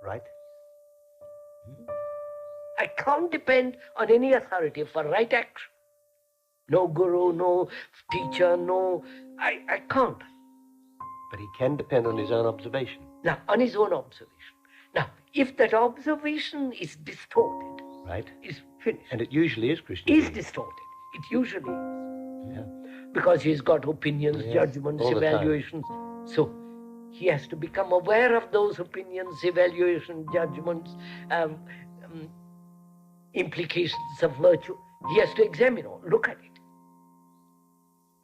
Right. I can't depend on any authority for right action. No guru, no teacher, no... I can't. But he can depend on his own observation. Now, on his own observation. Now, if that observation is distorted, right, is finished. And it usually is, Krishnamurti. Is distorted. It usually is. Yeah. Because he's got opinions, yes, judgments, evaluations. So he has to become aware of those opinions, evaluations, judgments, implications of virtue. He has to examine all, look at it.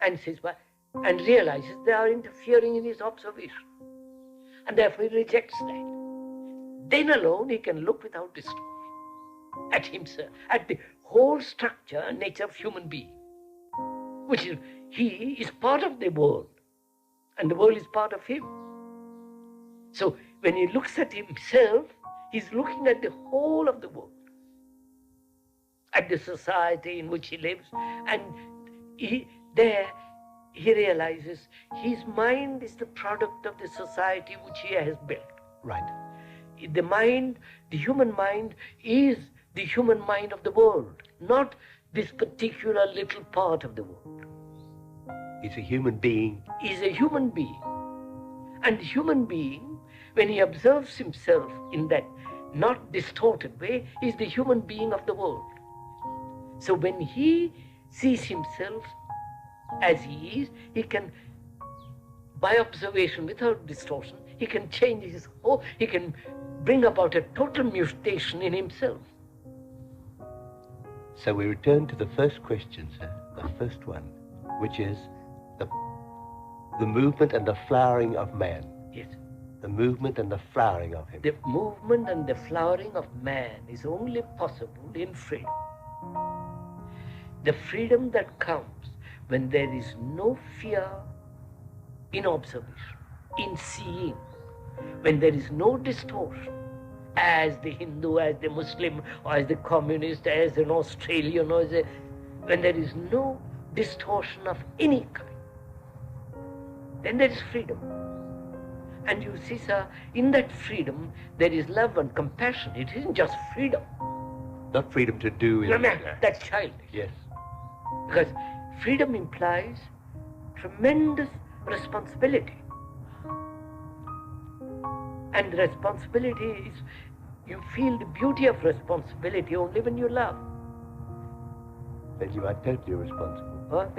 And says, well, and realizes they are interfering in his observation. And therefore he rejects that. Then alone he can look without distortion at himself, at the whole structure and nature of human being, which is, he is part of the world, and the world is part of him. So when he looks at himself, he's looking at the whole of the world, at the society in which he lives, and he realizes his mind is the product of the society which he has built. Right. The mind, the human mind, is the human mind of the world, not this particular little part of the world. He's a human being. He's a human being. And the human being, when he observes himself in that not distorted way, is the human being of the world. So when he sees himself as he is, he can, by observation without distortion, he can change his whole, he can bring about a total mutation in himself. So we return to the first question, sir, the first one, which is the movement and the flowering of man. Yes. The movement and the flowering of him. The movement and the flowering of man is only possible in freedom. The freedom that comes when there is no fear in observation, in seeing, when there is no distortion, as the Hindu, as the Muslim, or as the communist, as an Australian, or when there is no distortion of any kind, then there is freedom. And you see, sir, in that freedom, there is love and compassion. It isn't just freedom. Not freedom to do. No, that's childish. Yes. Because freedom implies tremendous responsibility. And responsibility is, you feel the beauty of responsibility only when you love. Then you are totally responsible.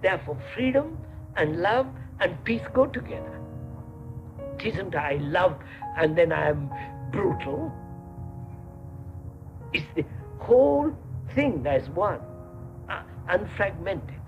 Therefore, freedom and love and peace go together. It isn't I love and then I am brutal. It's the whole thing as one, unfragmented.